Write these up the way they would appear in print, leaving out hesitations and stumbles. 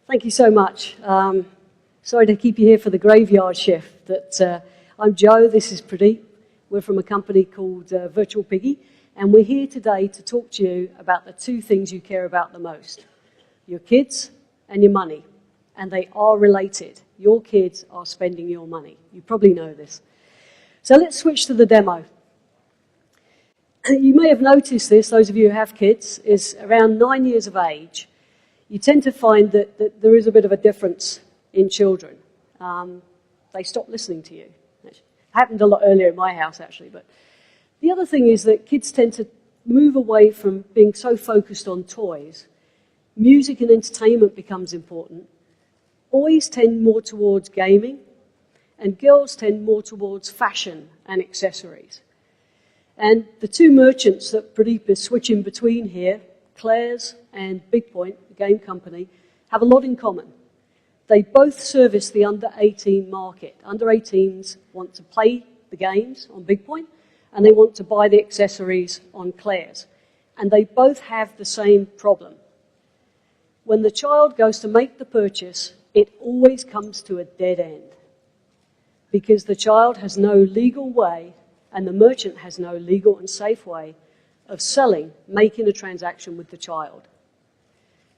Thank you so much. Sorry to keep you here for the graveyard shift. I'm Joe, this is Pradeep. We're from a company called VirtualPiggy, and we're here today to talk to you about the two things you care about the most, your kids and your money. And they are related. Your kids are spending your money. You probably know this. So let's switch to the demo. You may have noticed this, those of you who have kids, is around 9 years of age, you tend to find that there is a bit of a difference in children. They stop listening to you. It happened a lot earlier in my house, actually. But the other thing is that kids tend to move away from being so focused on toys. Music and entertainment becomes important. Boys tend more towards gaming, and girls tend more towards fashion and accessories. And the two merchants that Pradeep is switching between here, Claire's and Big Point, the game company, have a lot in common. They both service the under-18 market. Under-18s want to play the games on Big Point, and they want to buy the accessories on Claire's. And they both have the same problem. When the child goes to make the purchase, it always comes to a dead end, because the child has no legal way, and the merchant has no legal and safe way of making a transaction with the child.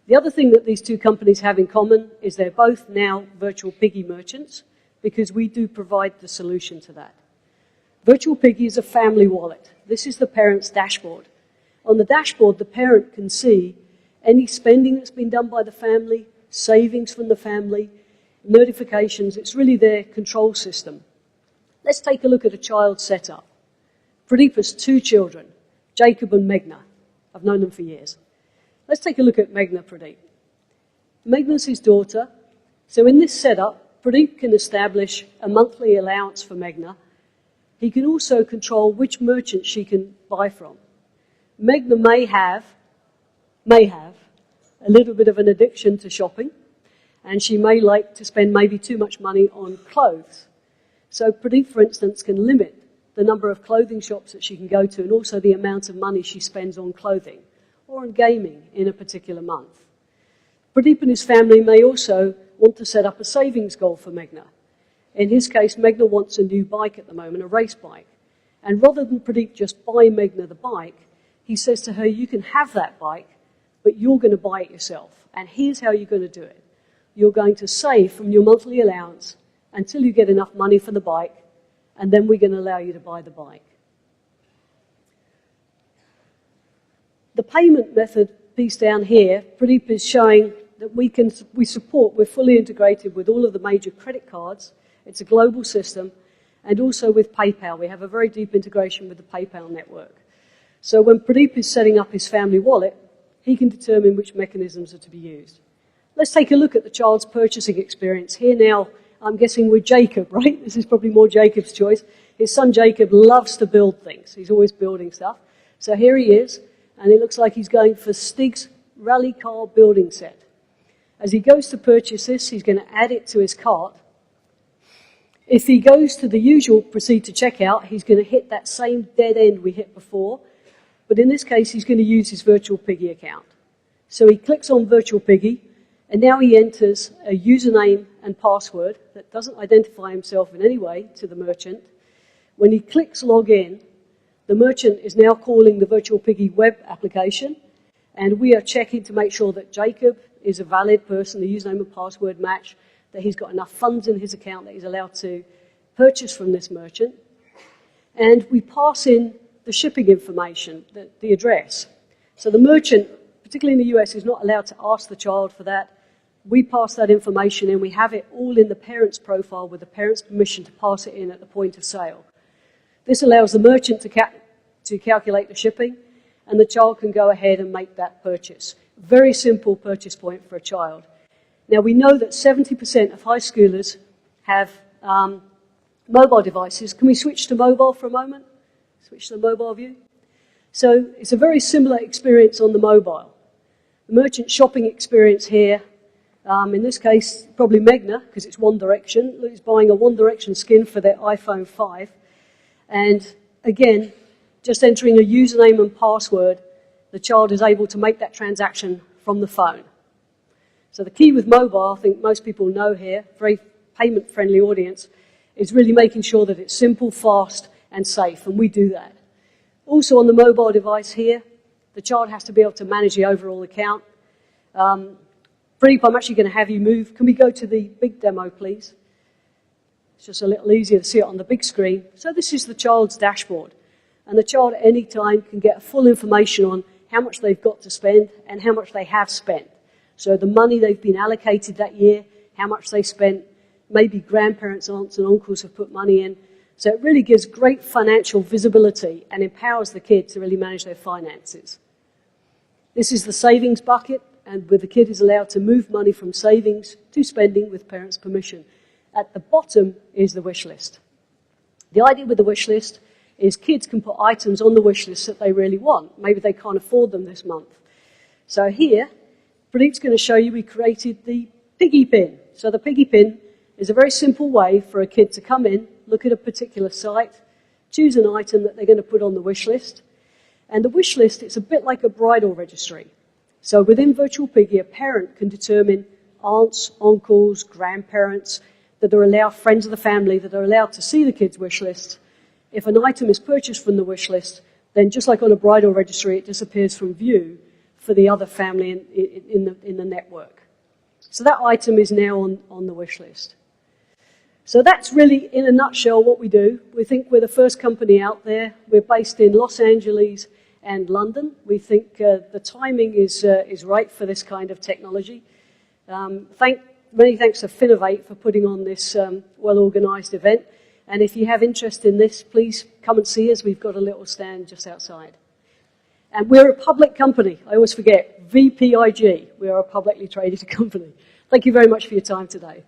The other thing that these two companies have in common is they're both now VirtualPiggy merchants, because we do provide the solution to that. VirtualPiggy is a family wallet. This is the parent's dashboard. On the dashboard, the parent can see any spending that's been done by the family, savings from the family, notifications. It's really their control system. Let's take a look at a child's setup. Pradeep has two children, Jacob and Meghna. I've known them for years. Let's take a look at Meghna, Pradeep. Meghna's his daughter. So in this setup, Pradeep can establish a monthly allowance for Meghna. He can also control which merchant she can buy from. Meghna may have a little bit of an addiction to shopping, and she may like to spend maybe too much money on clothes. So Pradeep, for instance, can limit the number of clothing shops that she can go to, and also the amount of money she spends on clothing or on gaming in a particular month. Pradeep and his family may also want to set up a savings goal for Meghna. In his case, Meghna wants a new bike at the moment, a race bike. And rather than Pradeep just buy Meghna the bike, he says to her, you can have that bike, but you're going to buy it yourself. And here's how you're going to do it. You're going to save from your monthly allowance until you get enough money for the bike, and then we're going to allow you to buy the bike. The payment method piece down here, Pradeep is showing that we're fully integrated with all of the major credit cards. It's a global system, and also with PayPal. We have a very deep integration with the PayPal network. So when Pradeep is setting up his family wallet, he can determine which mechanisms are to be used. Let's take a look at the child's purchasing experience. Here now, I'm guessing with Jacob, right? This is probably more Jacob's choice. His son Jacob loves to build things. He's always building stuff. So here he is, and it looks like he's going for Stig's rally car building set. As he goes to purchase this, he's going to add it to his cart. If he goes to the usual proceed to checkout, he's going to hit that same dead end we hit before. But in this case, he's going to use his VirtualPiggy account. So he clicks on VirtualPiggy, and now he enters a username and password that doesn't identify himself in any way to the merchant. When he clicks log in, the merchant is now calling the VirtualPiggy web application, and we are checking to make sure that Jacob is a valid person, the username and password match, that he's got enough funds in his account that he's allowed to purchase from this merchant. And we pass in the shipping information, the address. So the merchant, particularly in the US, is not allowed to ask the child for that. We pass that information in. We have it all in the parent's profile with the parent's permission to pass it in at the point of sale. This allows the merchant to calculate the shipping, and the child can go ahead and make that purchase. Very simple purchase point for a child. Now, we know that 70% of high schoolers have mobile devices. Can we switch to mobile for a moment? Switch to the mobile view. So it's a very similar experience on the mobile. The merchant shopping experience here, in this case, probably Meghna, because it's One Direction. He's buying a One Direction skin for their iPhone 5. And again, just entering a username and password, the child is able to make that transaction from the phone. So the key with mobile, I think most people know here, very payment-friendly audience, is really making sure that it's simple, fast, and safe, and we do that. Also on the mobile device here, the child has to be able to manage the overall account. Philippe, I'm actually going to have you move. Can we go to the big demo, please? It's just a little easier to see it on the big screen. So this is the child's dashboard, and the child at any time can get full information on how much they've got to spend and how much they have spent. So the money they've been allocated that year, how much they spent, maybe grandparents, aunts and uncles have put money in. So it really gives great financial visibility and empowers the kid to really manage their finances. This is the savings bucket, and where the kid is allowed to move money from savings to spending with parents' permission. At the bottom is the wish list. The idea with the wish list is kids can put items on the wish list that they really want. Maybe they can't afford them this month. So here, Pradeep's going to show you we created the piggy pin. So the piggy pin is a very simple way for a kid to come in, look at a particular site, choose an item that they're going to put on the wish list. And the wish list, it's a bit like a bridal registry. So within VirtualPiggy, a parent can determine aunts, uncles, grandparents that are allowed, friends of the family that are allowed to see the kid's wish list. If an item is purchased from the wish list, then just like on a bridal registry, it disappears from view for the other family in the network. So that item is now on the wish list. So that's really, in a nutshell, what we do. We think we're the first company out there. We're based in Los Angeles and London. We think the timing is right for this kind of technology. Many thanks to Finovate for putting on this well-organized event. And if you have interest in this, please come and see us. We've got a little stand just outside. And we're a public company. I always forget, VPIG. We are a publicly traded company. Thank you very much for your time today.